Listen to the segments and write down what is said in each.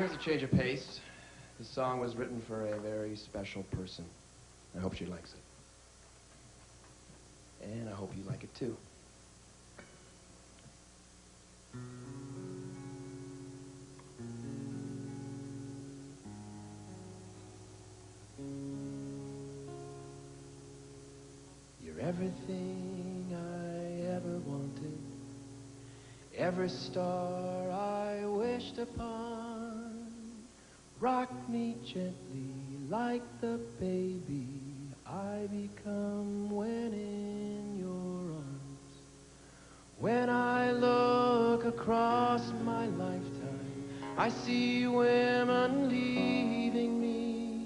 Here's a change of pace. This song was written for a very special person. I hope she likes it. And I hope you like it too. You're everything I ever wanted, every star I wished upon. Rock me gently like the baby I become when in your arms. When I look across my lifetime, I see women leaving me.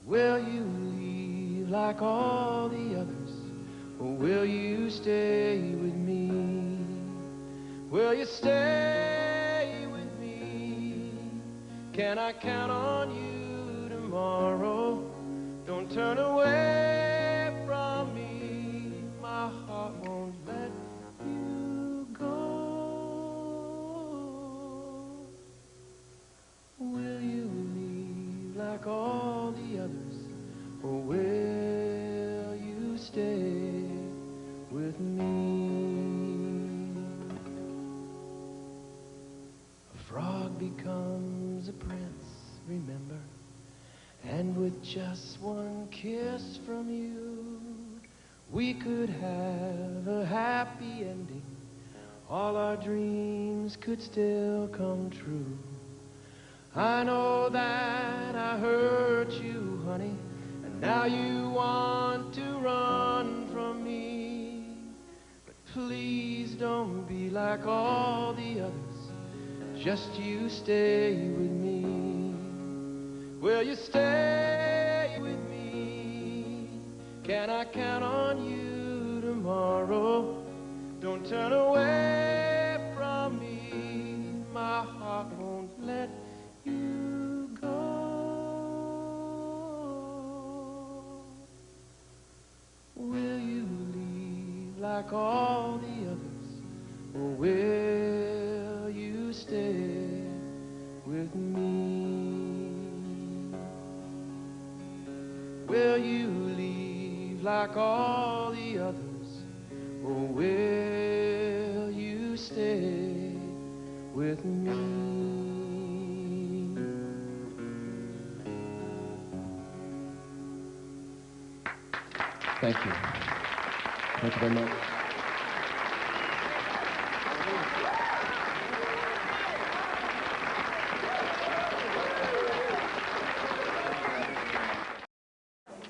Will you leave like all the others, or will you stay with me? Will you stay with me? Can I count on you tomorrow? Don't turn away from me. My heart won't let you go. Will you leave like all the others, or will you stay with me? A frog becomes a prince, remember? And with just one kiss from you, we could have a happy ending. All our dreams could still come true. I know that I hurt you, honey, and now you want to run from me. But please don't be like all the others. Just you stay with me. Will you stay with me? Can I count on you tomorrow? Don't turn away from me. My heart won't let you go. Will you leave like all the others, or will you stay with me? Will you leave like all the others, or will you stay with me? Thank you. Thank you very much.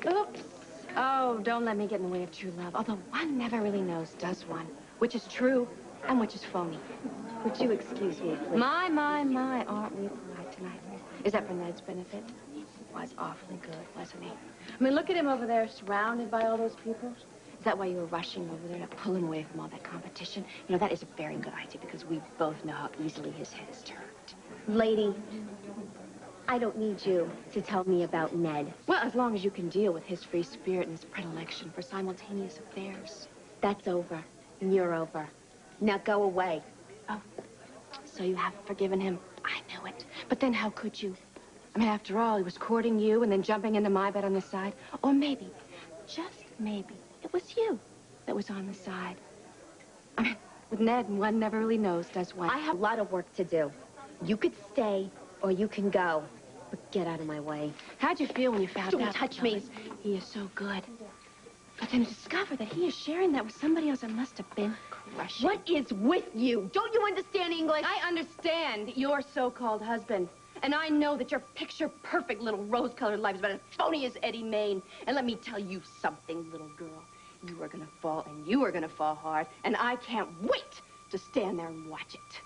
Oops. Oh, don't let me get in the way of true love. Although one never really knows, does one? Which is true and which is phony. Would you excuse me, please? My, aren't we polite tonight? Is that for Ned's benefit? He was awfully good, wasn't he? I mean, look at him over there, surrounded by all those people. Is that why you were rushing over there to pull him away from all that competition? You know, that is a very good idea, because we both know how easily his head is turned. Lady, I don't need you to tell me about Ned. Well, as long as you can deal with his free spirit and his predilection for simultaneous affairs. That's over, and you're over. Now go away. Oh, so you haven't forgiven him? I knew it. But then how could you? I mean, after all, he was courting you and then jumping into my bed on the side. Or maybe, just maybe, it was you that was on the side. I mean, with Ned, one never really knows, does one? I have a lot of work to do. You could stay, or you can go. But get out of my way. How'd you feel when you found out? Don't touch me. He is so good. But then to discover that he is sharing that with somebody else, it must have been crushing. What is with you? Don't you understand English? I understand your so-called husband. And I know that your picture-perfect little rose-colored life is about as phony as Eddie Maine. And let me tell you something, little girl. You are going to fall, and you are going to fall hard. And I can't wait to stand there and watch it.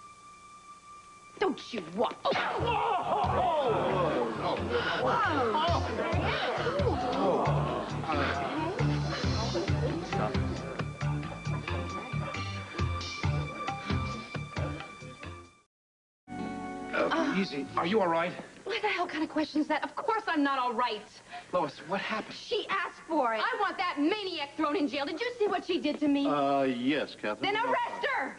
Don't you watch. Easy. Are you all right? What the hell kind of question is that? Of course I'm not all right. Lois, what happened? She asked for it. I want that maniac thrown in jail. Did you see what she did to me? Yes, Catherine. Then arrest her!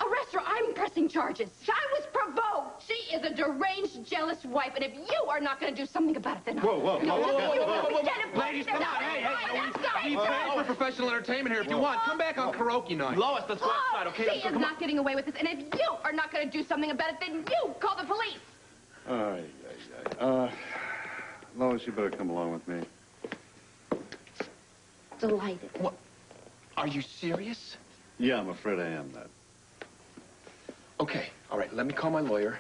Arrest arrest her. I'm pressing charges. I was provoked. She is a deranged, jealous wife, and if you are not going to do something about it, then Whoa. Ladies, come on. Hey. We paid for professional entertainment here. If you want, come back on karaoke night. Lois, let's go outside, okay? She is not getting away with this, and if you are not going to do something about it, then you call the police. All right. Lois, you better come along with me. Delighted. What? Are you serious? Yeah, I'm afraid I am, Ned. Okay, all right, let me call my lawyer.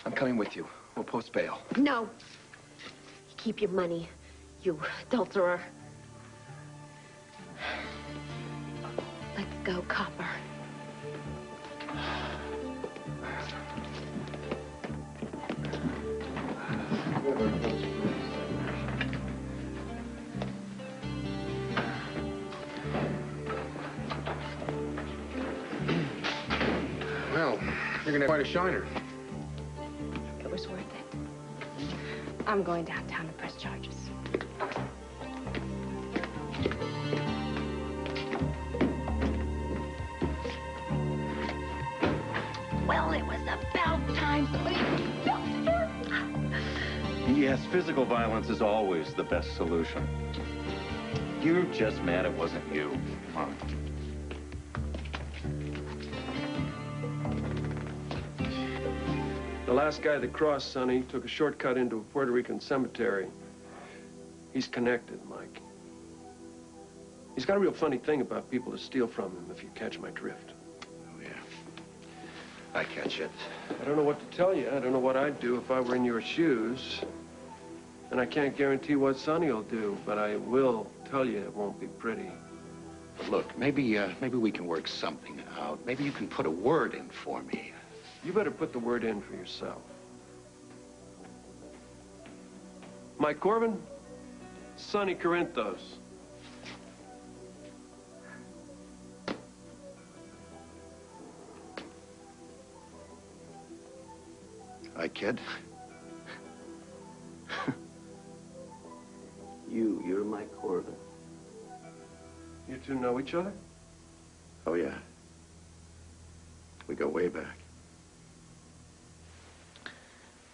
I'm coming with you. We'll post bail. No. Keep your money, you adulterer. Let's go, copper. Well, you're gonna have quite a shiner. It was worth it. I'm going downtown to press charges. Well, it was about time somebody belted her. Yes, physical violence is always the best solution. You're just mad it wasn't you. Come on. The last guy that crossed, Sonny, took a shortcut into a Puerto Rican cemetery. He's connected, Mike. He's got a real funny thing about people to steal from him, if you catch my drift. Oh, yeah. I catch it. I don't know what to tell you. I don't know what I'd do if I were in your shoes. And I can't guarantee what Sonny will do, but I will tell you it won't be pretty. But look, maybe we can work something out. Maybe you can put a word in for me. You better put the word in for yourself. Mike Corbin, Sonny Corinthos. Hi, kid. You're Mike Corbin. You two know each other? Oh, yeah. We go way back.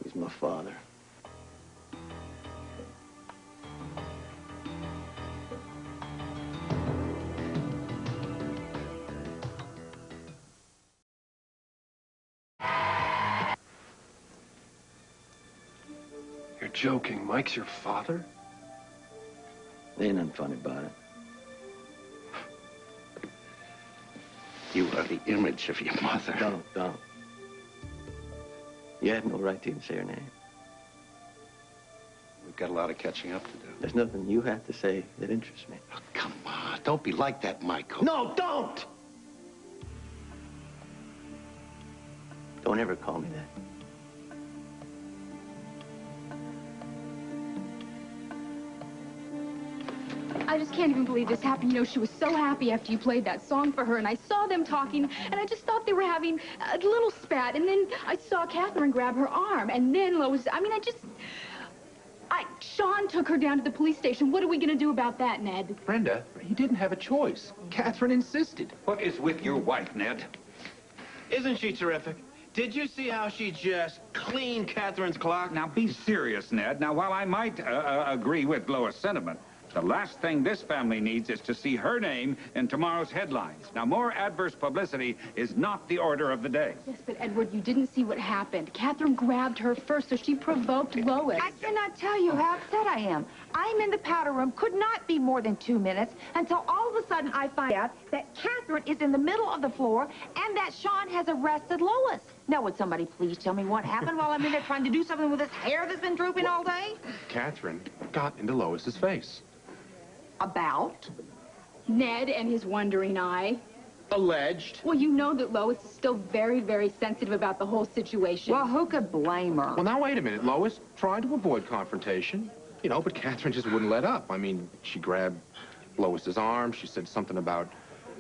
He's my father. You're joking. Mike's your father? Ain't nothing funny about it. You are the image of your mother. Don't. You have no right to even say her name. We've got a lot of catching up to do. There's nothing you have to say that interests me. Oh, come on. Don't be like that, Michael. No, don't! Don't ever call me that. I just can't even believe this happened. You know, she was so happy after you played that song for her, and I saw them talking, and I just thought they were having a little spat, and then I saw Catherine grab her arm, and then Lois, Sean took her down to the police station. What are we going to do about that, Ned? Brenda, he didn't have a choice. Catherine insisted. What is with your wife, Ned? Isn't she terrific? Did you see how she just cleaned Catherine's clock? Now, be serious, Ned. Now, while I might agree with Lois' sentiment, the last thing this family needs is to see her name in tomorrow's headlines. Now, more adverse publicity is not the order of the day. Yes, but Edward, you didn't see what happened. Catherine grabbed her first, so she provoked Lois. I cannot tell you how upset I am. I'm in the powder room, could not be more than 2 minutes, until all of a sudden I find out that Catherine is in the middle of the floor and that Sean has arrested Lois. Now, would somebody please tell me what happened while I'm in there trying to do something with this hair that's been drooping all day? Catherine got into Lois's face. About? Ned and his wondering eye. Alleged. Well, you know that Lois is still very, very sensitive about the whole situation. Well, who could blame her? Well, now, wait a minute. Lois tried to avoid confrontation, you know, but Catherine just wouldn't let up. I mean, she grabbed Lois's arm. She said something about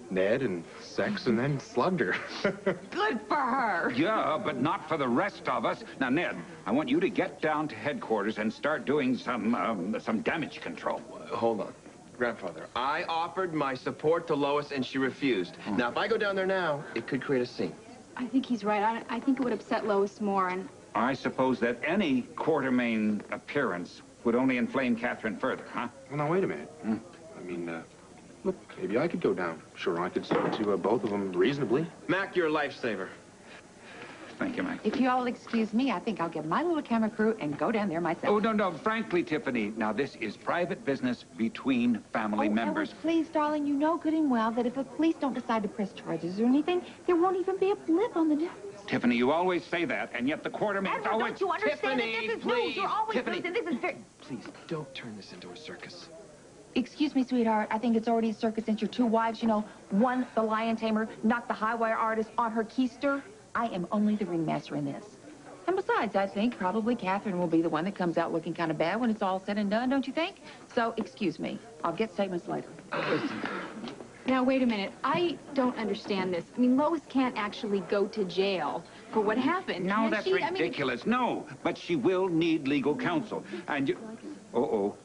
Ned and sex, and then slugged her. Good for her. Yeah, but not for the rest of us. Now, Ned, I want you to get down to headquarters and start doing some damage control. Hold on. Grandfather, I offered my support to Lois, and she refused. Now, if I go down there now, it could create a scene. I think he's right. I think it would upset Lois more, and... I suppose that any Quartermain appearance would only inflame Catherine further, huh? Well, now, wait a minute. I mean, look, maybe I could go down. Sure, I could speak to both of them reasonably. Mac, you're a lifesaver. Thank you, Mac. If you all excuse me, I think I'll get my little camera crew and go down there myself. Oh, no, frankly, Tiffany, now this is private business between family members. Edward, please, darling, you know good and well that if the police don't decide to press charges or anything, there won't even be a blip on the news. Tiffany, you always say that, and yet the Quartermain... Edward, don't you understand that this is news? You're always Tiffany. news, and this is very... Please, don't turn this into a circus. Excuse me, sweetheart. I think it's already a circus since your two wives, you know, one, the lion tamer, knocked the high wire artist on her keister. I am only the ringmaster in this. And besides, I think probably Catherine will be the one that comes out looking kind of bad when it's all said and done, don't you think? So, excuse me. I'll get statements later. Now, wait a minute. I don't understand this. I mean, Lois can't actually go to jail for what happened. No, can that's she? ridiculous. No, but she will need legal counsel. And you... Uh-oh.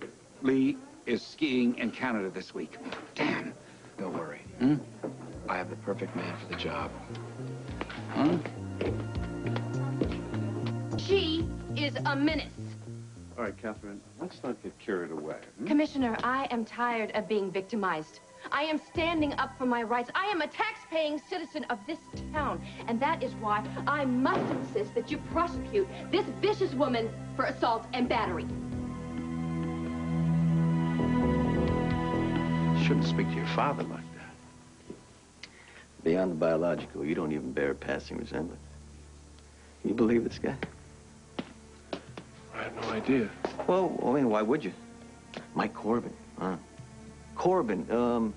Lee is skiing in Canada this week. Damn. Don't worry. I have the perfect man for the job. Huh? She is a menace. All right, Catherine, let's not get carried away. Commissioner, I am tired of being victimized. I am standing up for my rights. I am a tax-paying citizen of this town, and that is why I must insist that you prosecute this vicious woman for assault and battery. You shouldn't speak to your father like that. Beyond the biological, you don't even bear a passing resemblance. You believe this guy? I have no idea. Well, I mean, why would you? Mike Corbin, huh? Corbin, who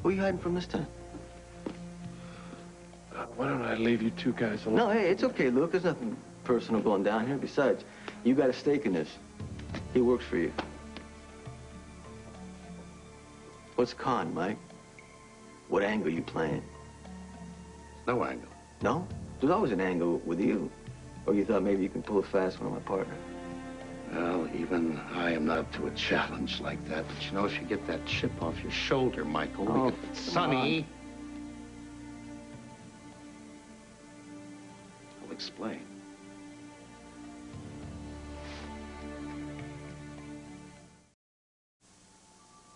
are you hiding from this time? Why don't I leave you two guys alone? No, hey, it's okay, Luke. There's nothing personal going down here. Besides, you got a stake in this. He works for you. What's con, Mike? What angle you playing? No angle. No? There's always an angle with you. Or you thought maybe you can pull a fast one on my partner? Well, even I am not up to a challenge like that. But you know, if you get that chip off your shoulder, Michael, Oh, we could... Sonny! I'll explain.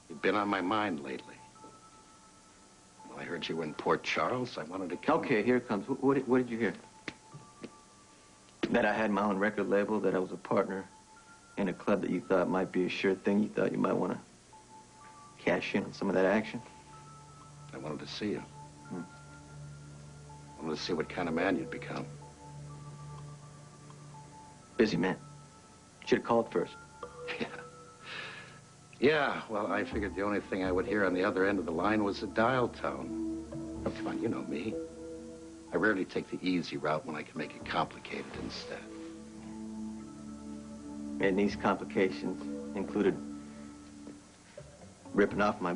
You've been on my mind lately. Well, I heard you were in Port Charles. I wanted to come... Okay, here it comes. What did you hear? That I had my own record label, that I was a partner in a club that you thought might be a sure thing. You thought you might want to cash in on some of that action? I wanted to see you. I wanted to see what kind of man you'd become. Busy man. Should have called first. Yeah. Yeah, well, I figured the only thing I would hear on the other end of the line was a dial tone. Oh, come on, you know me. I rarely take the easy route when I can make it complicated instead. And these complications included ripping off my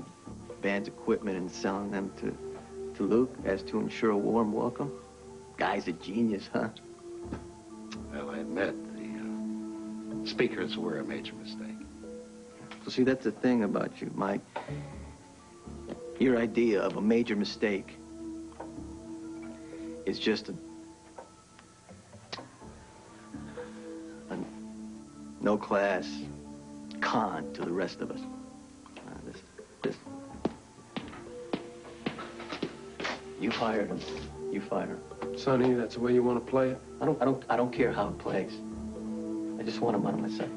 band's equipment and selling them to Luke as to ensure a warm welcome. Guy's a genius, huh? Well, I admit, the speakers were a major mistake. So see, that's the thing about you, Mike. Your idea of a major mistake is just a no-class con to the rest of us. You fired him. You fired him. Sonny, that's the way you want to play it? I don't care how it plays. I just want him out of my sight.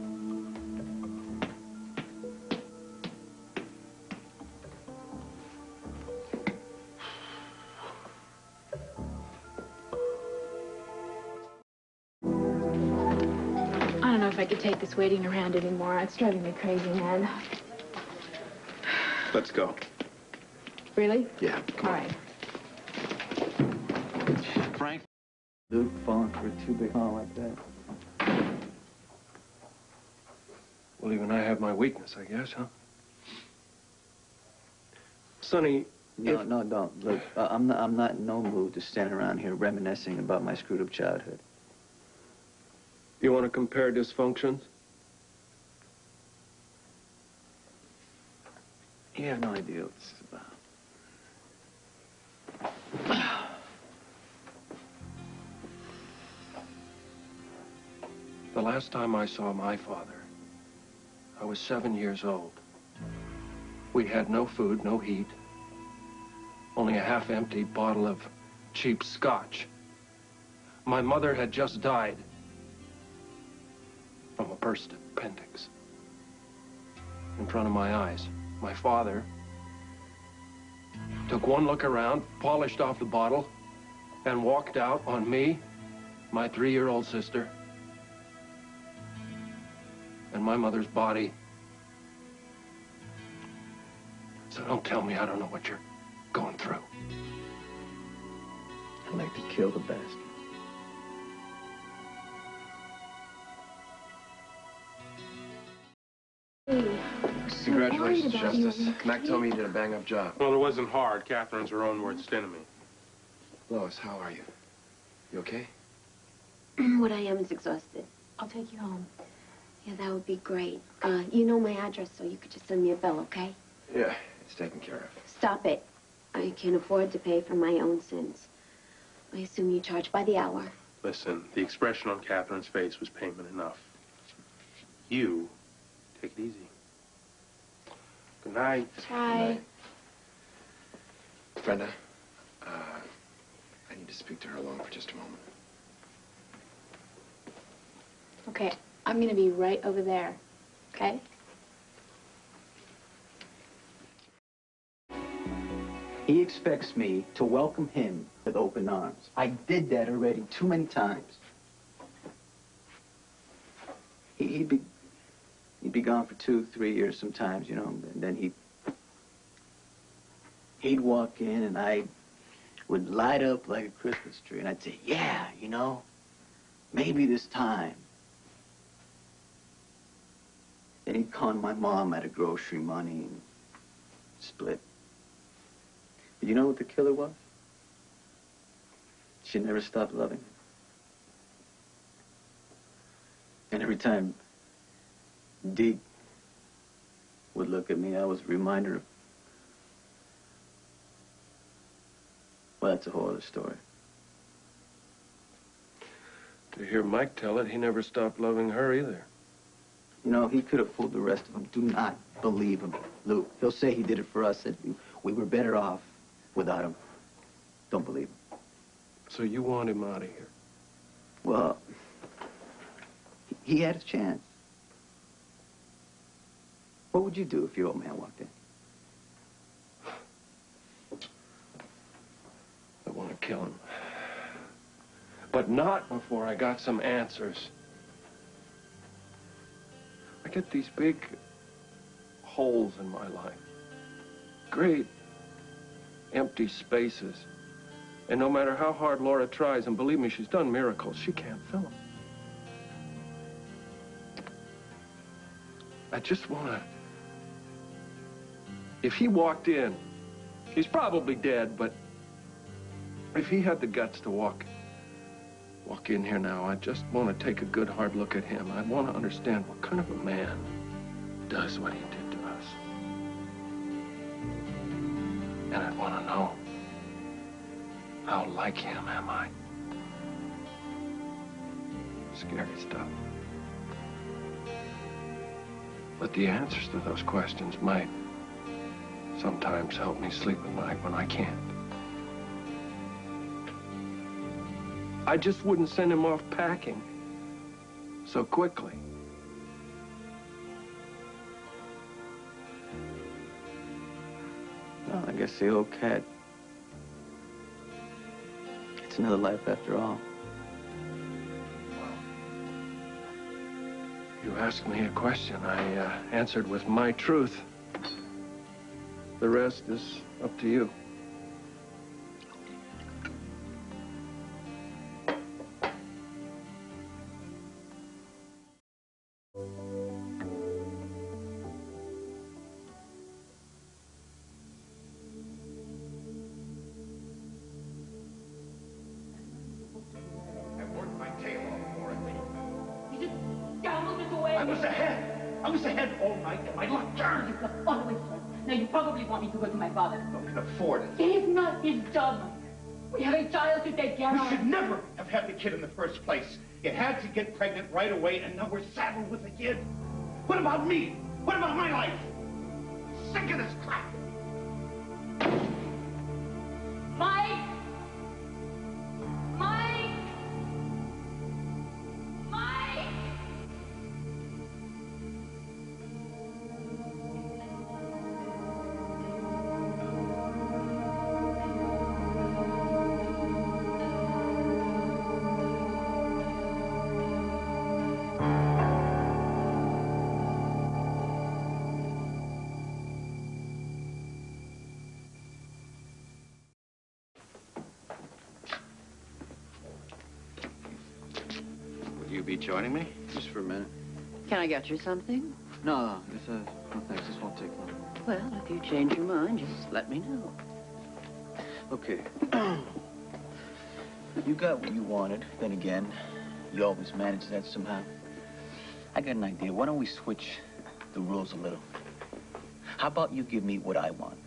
I don't know if I could take this waiting around anymore. It's driving me crazy, man. Let's go. Really? Yeah, come All on. right. Frank? Luke falling for a too big call like that. Well, even I have my weakness, I guess, huh? Sonny, No, don't. Look, I'm not in no mood to stand around here reminiscing about my screwed up childhood. you want to compare dysfunctions? You have no idea what this is about. The last time I saw my father, I was 7 years old. We had no food, no heat, only a half-empty bottle of cheap scotch. My mother had just died from a burst appendix. In front of my eyes, my father took one look around, polished off the bottle, and walked out on me, my 3-year-old sister, and my mother's body. So don't tell me I don't know what you're going through. I'd like to kill the bastard. Congratulations, Justice. Mac told me you did a bang-up job. Well, it wasn't hard. Catherine's her own worst enemy. Lois, how are you? You okay? What I am is exhausted. I'll take you home. Yeah, that would be great. You know my address, so you could just send me a bill, okay? Yeah, it's taken care of. Stop it. I can afford to pay for my own sins. I assume you charge by the hour. Listen, the expression on Catherine's face was payment enough. You take it easy. Good night. Bye. Brenda, I need to speak to her alone for just a moment. Okay, I'm gonna be right over there, okay? He expects me to welcome him with open arms. I did that already too many times. He'd be gone for 2-3 years sometimes, you know, and then he'd walk in and I would light up like a Christmas tree, and I'd say, yeah, you know, maybe this time. Then he'd con my mom out of grocery money and split. But you know what the killer was? She never stopped loving him. And every time Deke would look at me, I was a reminder of... Well, that's a whole other story. To hear Mike tell it, he never stopped loving her either. You know, he could have fooled the rest of them. Do not believe him, Lou. He'll say he did it for us, that we were better off without him. Don't believe him. So you want him out of here? Well, he had a chance. What would you do if your old man walked in? I want to kill him. But not before I got some answers. I get these big holes in my life. Great empty spaces. And no matter how hard Laura tries, and believe me, she's done miracles, she can't fill them. I just want to... If he walked in, he's probably dead, but if he had the guts to walk in here now, I just want to take a good hard look at him. I want to understand what kind of a man does what he did to us. And I want to know, how like him am I? Scary stuff. But the answers to those questions might sometimes help me sleep at night when I can't. I just wouldn't send him off packing so quickly. Well, I guess the old cat... It's another life after all. You asked me a question. I answered with my truth. The rest is up to you. I was ahead all night, and my luck turned. You have always right. Now, you probably want me to go to my father. I can afford it. It is not his job. We have a child to take care of. You should never have had the kid in the first place. You had to get pregnant right away, and now we're saddled with a kid. What about me? What about my life? Sick of this crap. Mike! Mike! Mike! Will you be joining me? Just for a minute. Can I get you something? No, no thanks. This won't take long. Well, if you change your mind, just let me know. Okay. You got what you wanted. Then again, you always manage that somehow. I got an idea. Why don't we switch the rules a little? How about you give me what I want?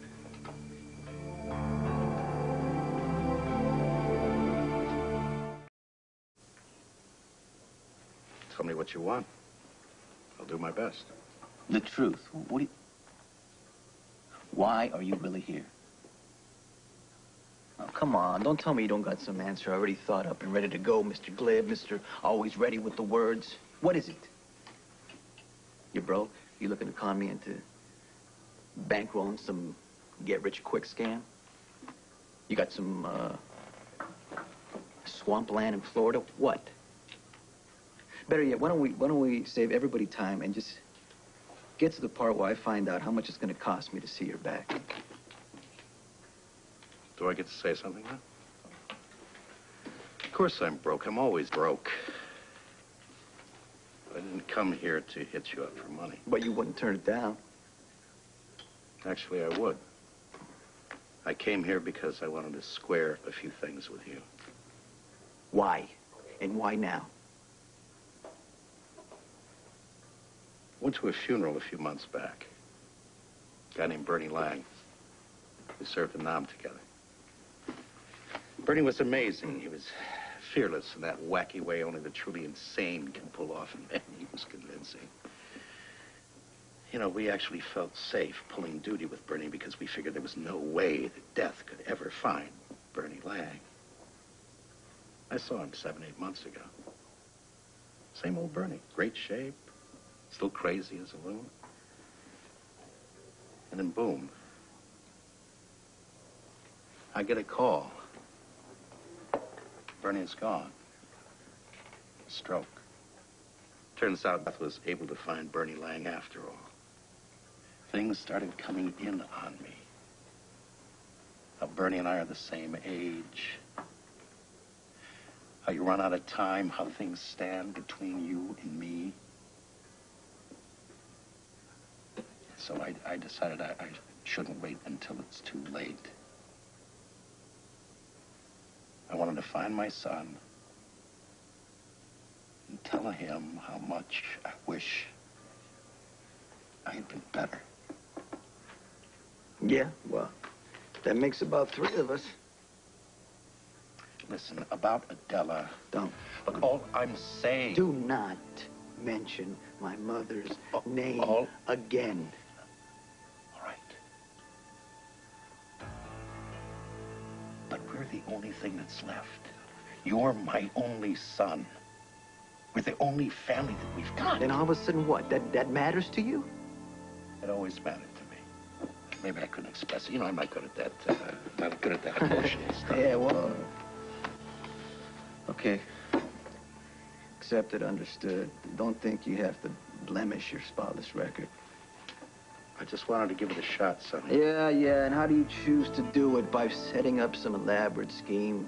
Tell me what you want. I'll do my best. The truth. What do you... Why are you really here? Oh, come on. Don't tell me you don't got some answer already thought up and ready to go, Mr. Glib, Mr. Always ready with the words. What is it? You're broke? You looking to con me into bankrolling some get-rich-quick scam? You got some, swampland in Florida? What? Better yet, why don't we save everybody time and just get to the part where I find out how much it's going to cost me to see her back. Do I get to say something now? Of course I'm broke. I'm always broke. I didn't come here to hit you up for money. But you wouldn't turn it down. Actually, I would. I came here because I wanted to square a few things with you. Why? And why now? Went to a funeral a few months back. A guy named Bernie Lang. We served a nom together. Bernie was amazing. He was fearless in that wacky way only the truly insane can pull off, and man, he was convincing. You know, we actually felt safe pulling duty with Bernie because we figured there was no way that death could ever find Bernie Lang. I saw him 7, 8 months ago. Same old Bernie, great shape, still crazy as a loon. And then boom, I get a call. Bernie is gone. Stroke. Turns out Beth was able to find Bernie Lang after all. Things started coming in on me. How Bernie and I are the same age. How you run out of time, how things stand between you and me. So I decided I shouldn't wait until it's too late. I wanted to find my son and tell him how much I wish I had been better. Yeah, well, that makes about 3 of us. Listen, about Adela. Don't. Look, all I'm saying... Do not mention my mother's name again. All right. But we're the only thing that's left. You're my only son. We're the only family that we've got. And all of a sudden, what? That matters to you? It always mattered to me. Maybe I couldn't express it. You know, I'm not good at that. Not good at that emotional stuff. Yeah, well... Okay. Accepted, understood. Don't think you have to blemish your spotless record. I just wanted to give it a shot, Sonny. Yeah, and how do you choose to do it? By setting up some elaborate scheme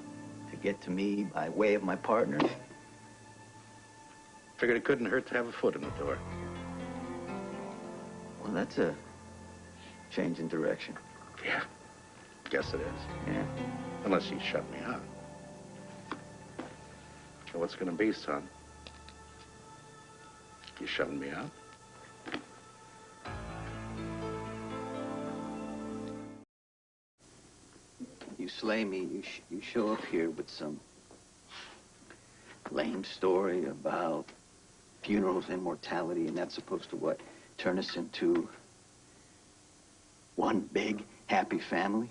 to get to me by way of my partner? Figured it couldn't hurt to have a foot in the door. Well, that's a change in direction. Yeah, guess it is. Yeah. Unless you shut me out. So what's gonna be, son? You shutting me out? You slay me, you show up here with some lame story about funerals and mortality, and that's supposed to, what, turn us into one big, happy family?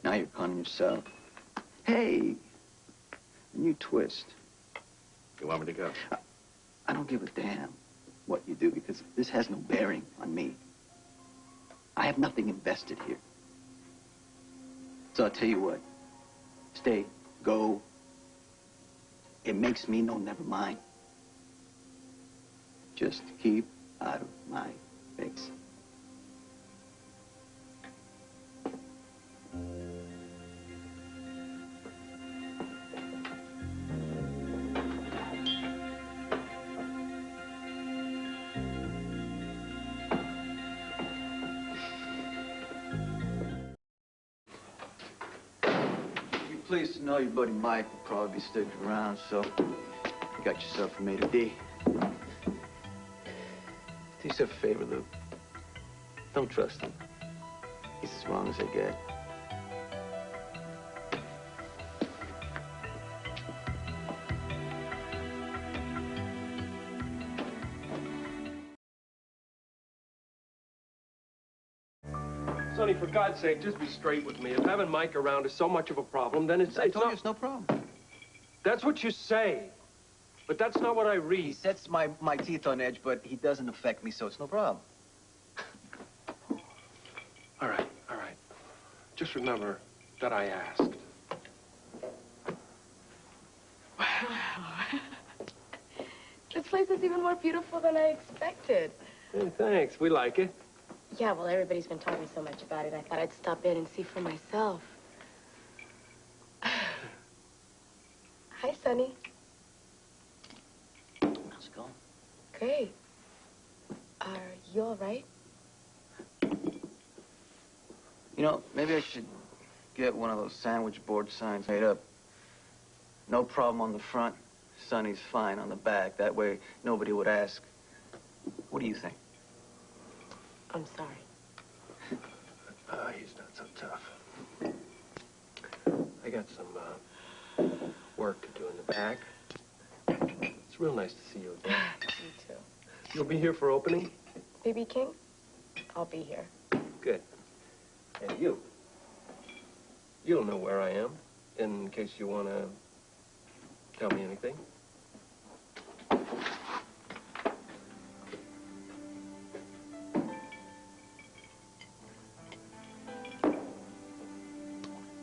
Now you're calling yourself, hey, new twist. You want me to go? I don't give a damn what you do, because this has no bearing on me. I have nothing invested here. So I'll tell you what. Stay, go. It makes me no never mind. Just keep out of my face. Pleased to know your buddy Mike will probably be sticking around, so you got yourself from A to D. Do yourself a favor, Luke. Don't trust him. He's as wrong as they get. Sonny, for God's sake, just be straight with me. If having Mike around is so much of a problem, then it's... I told you it's no problem. That's what you say. But that's not what I read. He sets my teeth on edge, but he doesn't affect me, so it's no problem. All right, all right. Just remember that I asked. Wow. This place is even more beautiful than I expected. Hey, thanks. We like it. Yeah, well, everybody's been telling me so much about it. I thought I'd stop in and see for myself. Hi, Sonny. How's it going? Great. Are you all right? You know, maybe I should get one of those sandwich board signs made up. No problem on the front. Sonny's fine on the back. That way, nobody would ask. What do you think? I'm sorry. He's not so tough. I got some work to do in the back. It's real nice to see you again. Me too. You'll be here for opening? B.B. King? I'll be here. Good. And you? You'll know where I am, in case you want to tell me anything.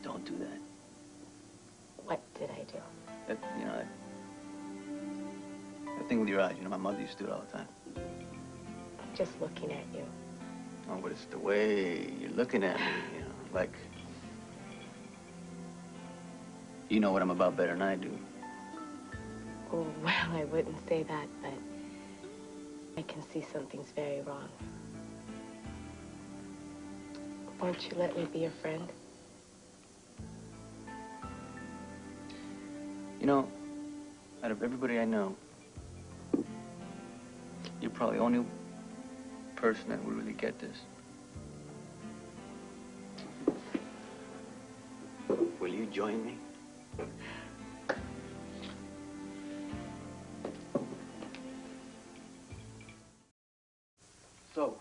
Don't do that. What did I do? That thing with your eyes, my mother used to do it all the time. Just looking at you. Oh, but it's the way you're looking at me, like... You know what I'm about better than I do. Oh, well, I wouldn't say that, but I can see something's very wrong. Won't you let me be your friend? Out of everybody I know, you're probably the only person that would really get this. Will you join me? So,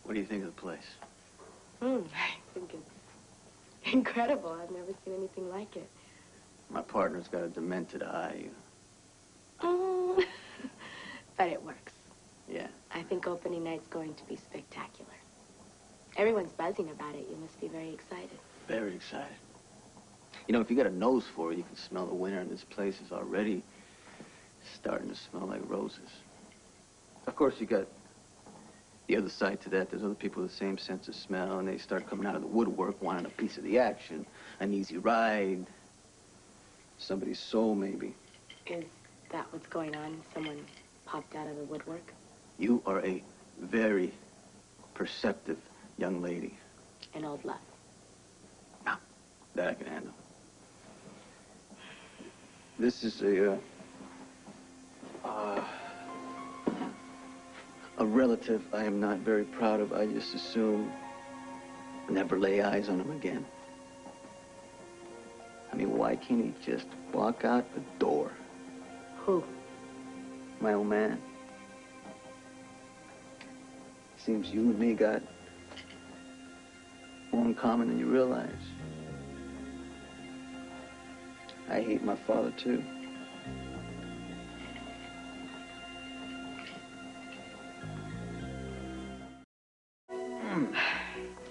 what do you think of the place? I think it's incredible. I've never seen anything like it. My partner's got a demented eye. But it works. Yeah. I think opening night's going to be spectacular. Everyone's buzzing about it. You must be very excited. Very excited. If you got a nose for it, you can smell the winter, and this place is already starting to smell like roses. Of course, you got the other side to that. There's other people with the same sense of smell, and they start coming out of the woodwork wanting a piece of the action, an easy ride, somebody's soul, maybe. Is that what's going on? Someone popped out of the woodwork? You are a very perceptive young lady. An old love. No, that I can handle. This is a relative I am not very proud of. I just assume never lay eyes on him again. I mean, why can't he just walk out the door? Who? My old man. Seems you and me got more in common than you realize. I hate my father, too.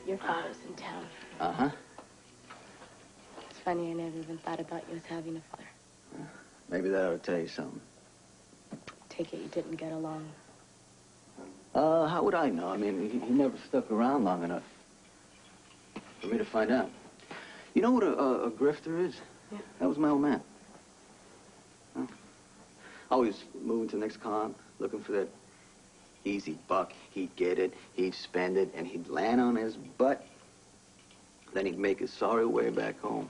Your father's in town. Uh-huh. It's funny, I never even thought about you as having a father. Maybe that ought to tell you something. Take it you didn't get along. How would I know? I mean, he never stuck around long enough for me to find out. You know what a grifter is? Yeah. That was my old man. Huh? Always moving to the next con, looking for that easy buck. He'd get it, he'd spend it, and he'd land on his butt. Then he'd make his sorry way back home.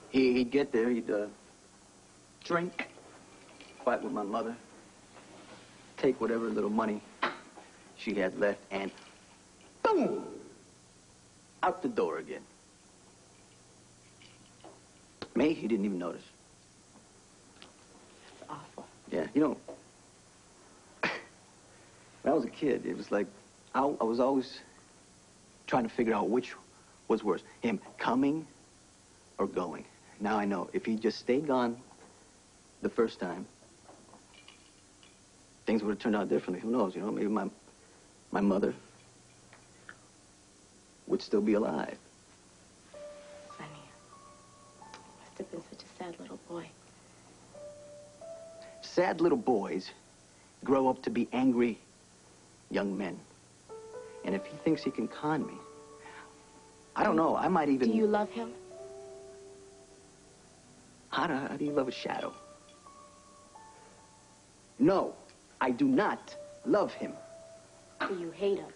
He'd get there, he'd drink, fight with my mother, take whatever little money she had left, and boom! Out the door again. Me, he didn't even notice. It's awful. Yeah, you know, when I was a kid, it was like I was always trying to figure out which was worse, him coming or going. Now I know, if he just stayed gone the first time, things would have turned out differently. Who knows, you know, maybe my mother would still be alive. Sonny, must have been such a sad little boy. Sad little boys grow up to be angry young men. And if he thinks he can con me, I don't know, I might even... Do you love him? How do you love a shadow? No, I do not love him. Do you hate him?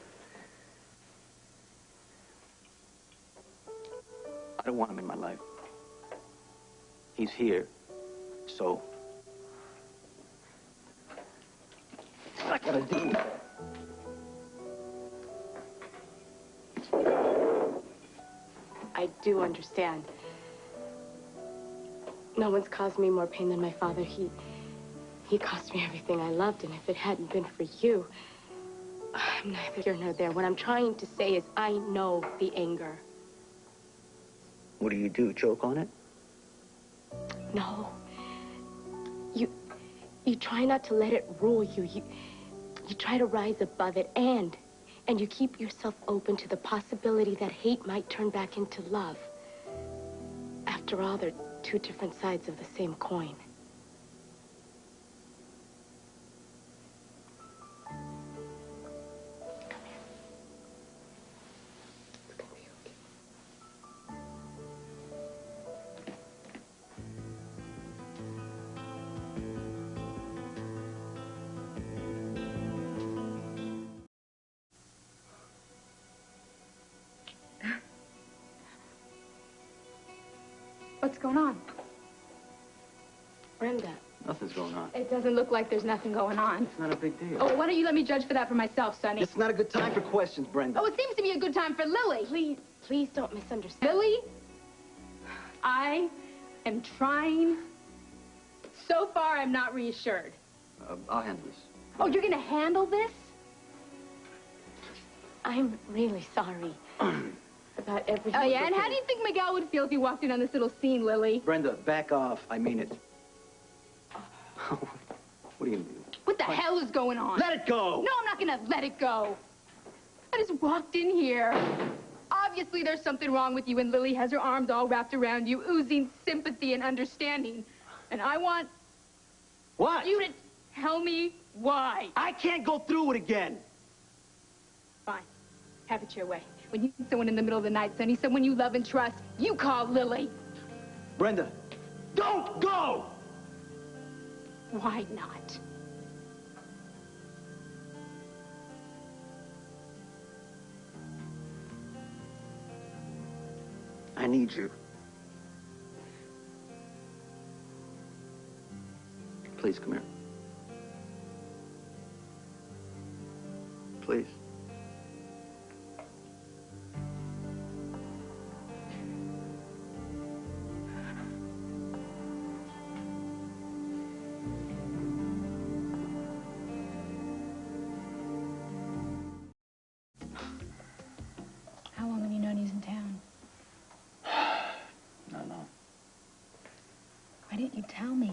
I don't want him in my life. He's here, so... I gotta deal with it. I do understand. No one's caused me more pain than my father. He cost me everything I loved, and if it hadn't been for you, I'm neither here nor there. What I'm trying to say is I know the anger. What do? Choke on it? No. You try not to let it rule you. You try to rise above it, and you keep yourself open to the possibility that hate might turn back into love. After all, they're two different sides of the same coin. What's going on? Brenda. Nothing's going on. It doesn't look like there's nothing going on. It's not a big deal. Oh, why don't you let me judge for that for myself, Sonny? It's not a good time for questions, Brenda. Oh, it seems to be a good time for Lily. Please don't misunderstand. Lily, I am trying. So far, I'm not reassured. I'll handle this. Oh, you're gonna handle this? I'm really sorry about everything. Oh, yeah, and how do you think Miguel would feel if you walked in on this little scene, Lily? Brenda, back off. I mean it. What are you gonna do? What the hell is going on? Let it go! No, I'm not gonna let it go. I just walked in here. Obviously, there's something wrong with you, and Lily has her arms all wrapped around you, oozing sympathy and understanding. And I want... What? You to tell me why. I can't go through it again. Fine. Have it your way. When you need someone in the middle of the night, Sonny, someone you love and trust, you call Lily. Brenda, don't go! Why not? I need you. Please, come here. Please. tell me.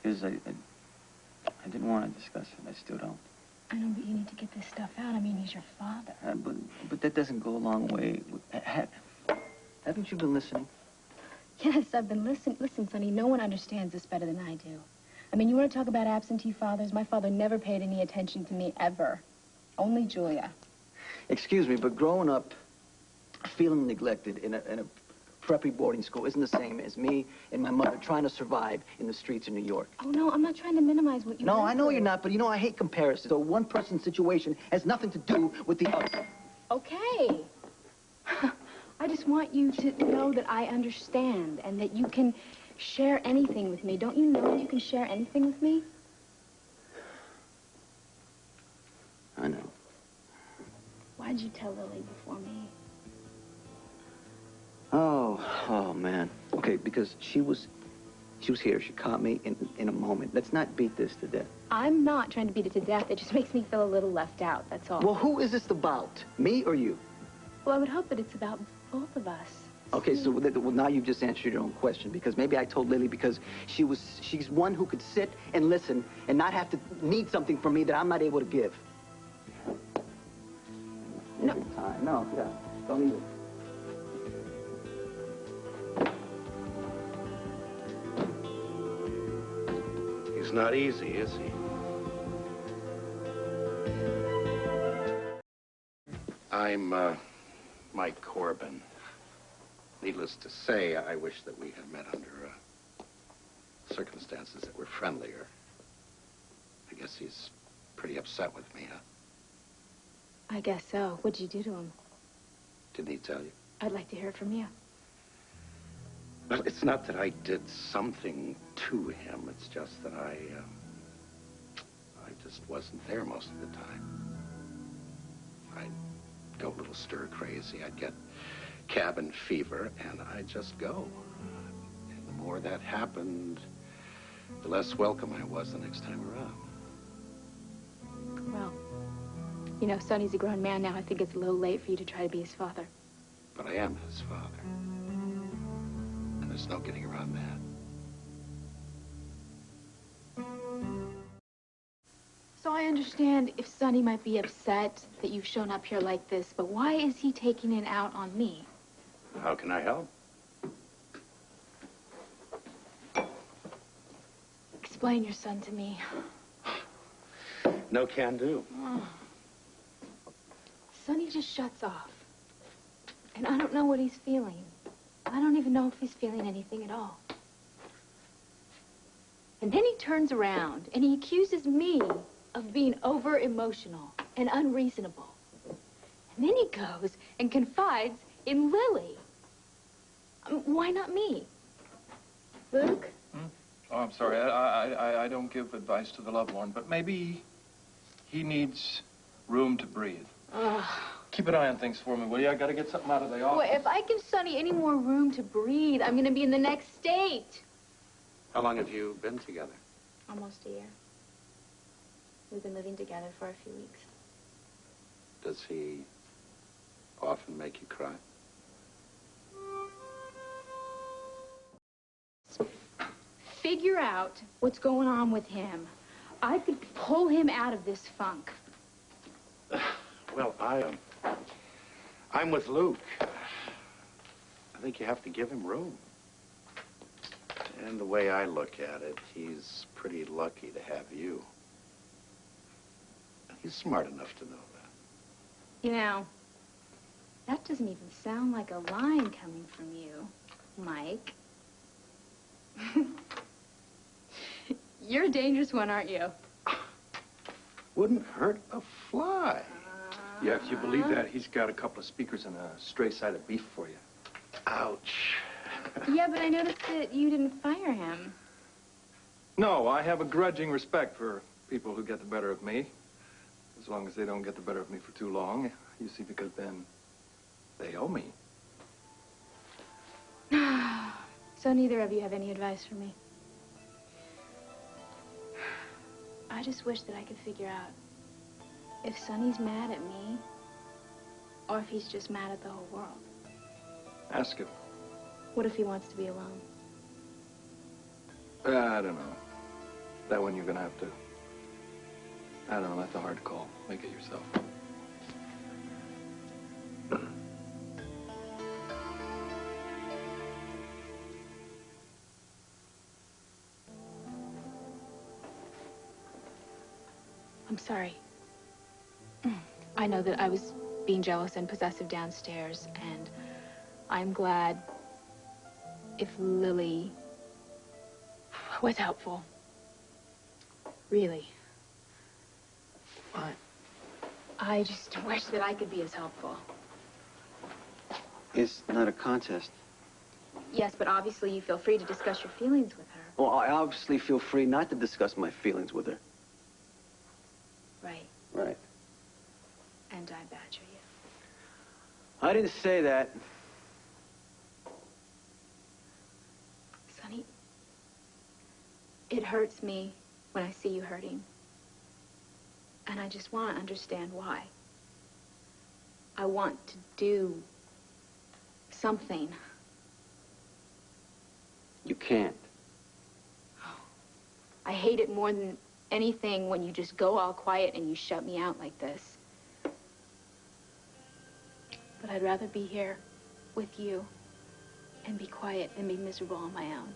Because I didn't want to discuss it. I still don't. I know, but you need to get this stuff out. I mean, he's your father. But that doesn't go a long way. Haven't you been listening? Yes, I've been listening. Listen, Sonny, no one understands this better than I do. I mean, you want to talk about absentee fathers? My father never paid any attention to me, ever. Only Julia. Excuse me, but growing up, feeling neglected in a preppy boarding school isn't the same as me and my mother trying to survive in the streets of New York. Oh, no, I'm not trying to minimize what you No, went I know through. you're not, but you know, I hate comparisons. So one person's situation has nothing to do with the other. Okay. I just want you to know that I understand and that you can share anything with me. Don't you know you can share anything with me? I know. Why'd you tell Lily before me? Oh, man. Okay, because she was here. She caught me in a moment. Let's not beat this to death. I'm not trying to beat it to death. It just makes me feel a little left out, that's all. Well, who is this about? Me or you? Well, I would hope that it's about both of us. Okay, so well, now you've just answered your own question, because maybe I told Lily because she's one who could sit and listen and not have to need something from me that I'm not able to give. No. No, yeah. Don't even. He's not easy, is he? I'm, Mike Corbin. Needless to say, I wish that we had met under circumstances that were friendlier. I guess he's pretty upset with me, huh? I guess so. What'd you do to him? Didn't he tell you? I'd like to hear it from you. Well, it's not that I did something to him. It's just that I just wasn't there most of the time. I'd go a little stir-crazy. I'd get cabin fever, and I'd just go. And the more that happened, the less welcome I was the next time around. Well, you know, Sonny's a grown man now. I think it's a little late for you to try to be his father. But I am his father. And there's no getting around that. So I understand if Sonny might be upset that you've shown up here like this, but why is he taking it out on me? How can I help? Explain your son to me. No can do. Oh. Sonny just shuts off. And I don't know what he's feeling. I don't even know if he's feeling anything at all. And then he turns around and he accuses me of being over-emotional and unreasonable. And then he goes and confides in Lily. Why not me? Luke? Oh, I'm sorry. I don't give advice to the lovelorn, but maybe he needs room to breathe. Keep an eye on things for me, will you? I gotta get something out of the office. Boy, if I give Sonny any more room to breathe, I'm gonna be in the next state. How long have you been together? Almost a year. We've been living together for a few weeks. Does he often make you cry? Figure out what's going on with him. I could pull him out of this funk. Well, I'm with Luke. I think you have to give him room. And the way I look at it, he's pretty lucky to have you. He's smart enough to know that. You know, that doesn't even sound like a line coming from you, Mike. You're a dangerous one, aren't you? Wouldn't hurt a fly. Yeah, if you believe that, he's got a couple of speakers and a stray side of beef for you. Ouch. Yeah, but I noticed that you didn't fire him. No, I have a grudging respect for people who get the better of me. As long as they don't get the better of me for too long. You see, because then they owe me. So neither of you have any advice for me? I just wish that I could figure out if Sonny's mad at me or if he's just mad at the whole world. Ask him. What if he wants to be alone? I don't know. That one you're gonna have to... I don't know, that's a hard call. Make it yourself. I'm sorry. I know that I was being jealous and possessive downstairs, and I'm glad if Lily was helpful. Really. What? I just wish that I could be as helpful. It's not a contest. Yes, but obviously you feel free to discuss your feelings with her. Well, I obviously feel free not to discuss my feelings with her. Right. Right. And I badger you. I didn't say that. Sonny, it hurts me when I see you hurting. And I just want to understand why. I want to do something. You can't. I hate it more than anything when you just go all quiet and you shut me out like this. But I'd rather be here with you and be quiet than be miserable on my own.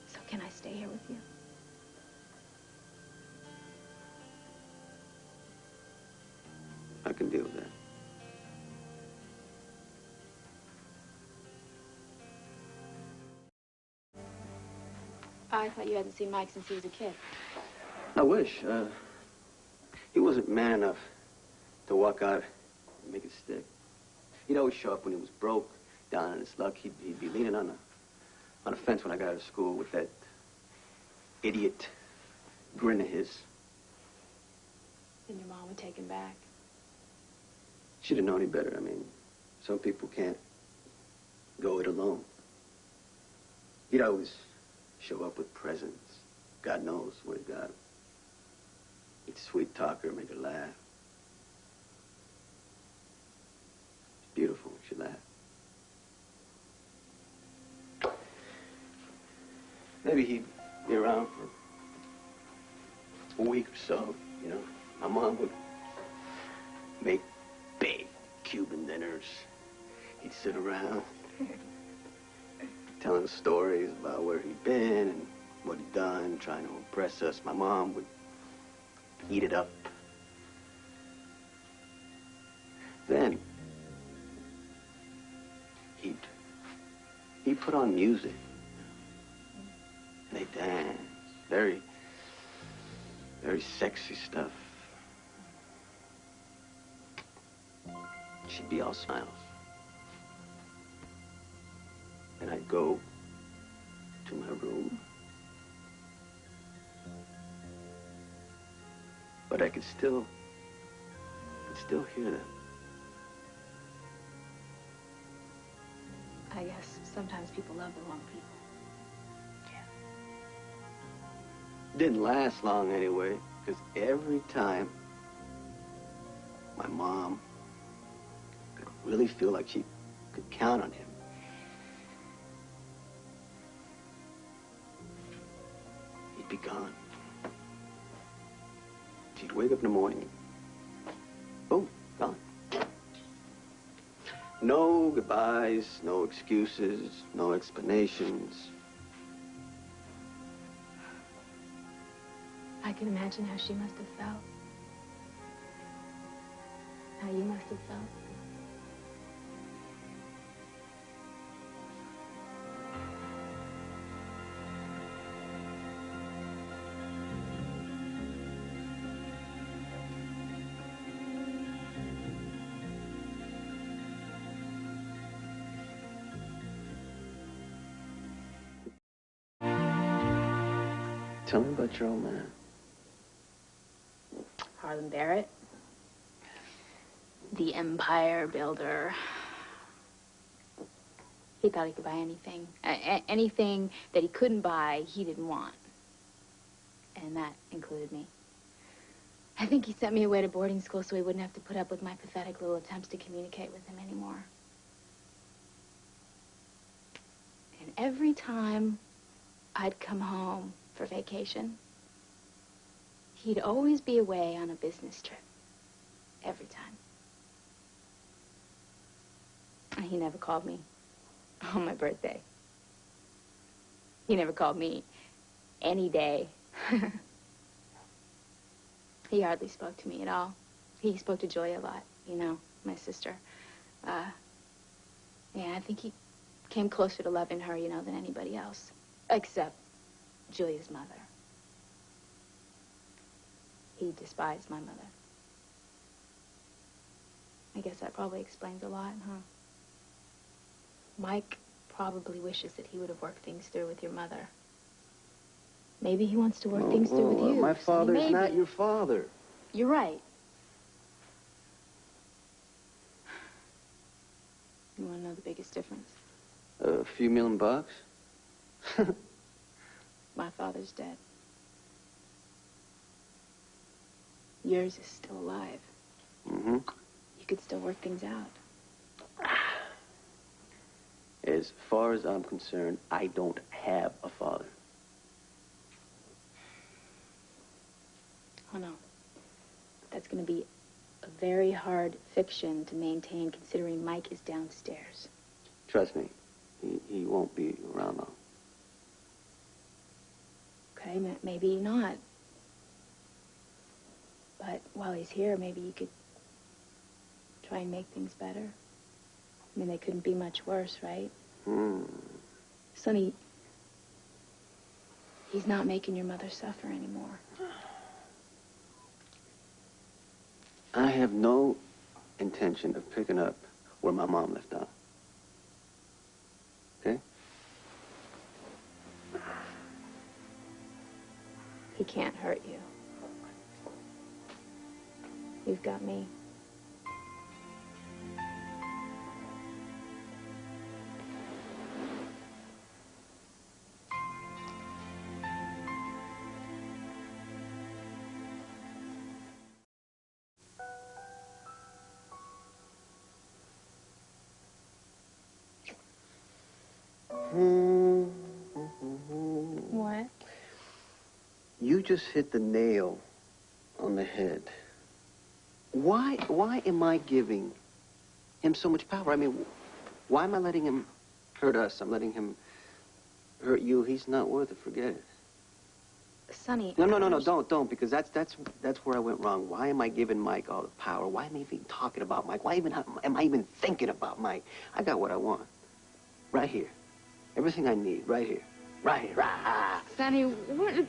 So can I stay here with you? I can deal with that. I thought you hadn't seen Mike since he was a kid. I wish. He wasn't man enough to walk out and make it stick. He'd always show up when he was broke, down on his luck. He'd be leaning on a fence when I got out of school with that idiot grin of his. And your mom would take him back. Should have known any better. I mean, some people can't go it alone. He'd always show up with presents. God knows what he got. He'd sweet talk her, make her laugh. It's beautiful when she laughs. Maybe he'd be around for a week or so, you know. My mom would make big Cuban dinners. He'd sit around telling stories about where he'd been and what he'd done, trying to impress us. My mom would eat it up. Then he'd put on music. They danced. Very, very sexy stuff. She'd be all smiles. And I'd go to my room. But I could still hear them. I guess sometimes people love the wrong people. Didn't last long anyway, because every time my mom could really feel like she could count on him, he'd be gone. She'd wake up in the morning. Oh, gone. No goodbyes, no excuses, no explanations. I can imagine how she must have felt. How you must have felt. Tell me about your old man. Harlan Barrett, the empire builder. He thought he could buy anything. Anything that he couldn't buy, he didn't want. And that included me. I think he sent me away to boarding school so he wouldn't have to put up with my pathetic little attempts to communicate with him anymore. And every time I'd come home for vacation, he'd always be away on a business trip. Every time. And he never called me on my birthday. He never called me any day. He hardly spoke to me at all. He spoke to Joy a lot, you know, my sister. Yeah, I think he came closer to loving her, you know, than anybody else. Except Julia's mother. He despised my mother. I guess that probably explains a lot, huh? Mike probably wishes that he would have worked things through with your mother. Maybe he wants to work things through with you. My father's Maybe. not your father. You're right. You want to know the biggest difference? A few $1,000,000? My father's dead. Yours is still alive. Mm-hmm. You could still work things out. As far as I'm concerned, I don't have a father. Oh, no. That's going to be a very hard fiction to maintain, considering Mike is downstairs. Trust me, he won't be around long. Okay, maybe not. But while he's here, maybe you could try and make things better. I mean, they couldn't be much worse, right? Sonny, he's not making your mother suffer anymore. I have no intention of picking up where my mom left off. Okay? He can't hurt you. You've got me. What? You just hit the nail on the head. Why am I giving him so much power? I mean, why am I letting him hurt us? I'm letting him hurt you. He's not worth it. Forget it. Sonny. No, don't, because that's where I went wrong. Why am I giving Mike all the power? Why am I even talking about Mike? Why am I even thinking about Mike? I got what I want. Right here. Everything I need, right here. Right here. Ah. Sonny, what?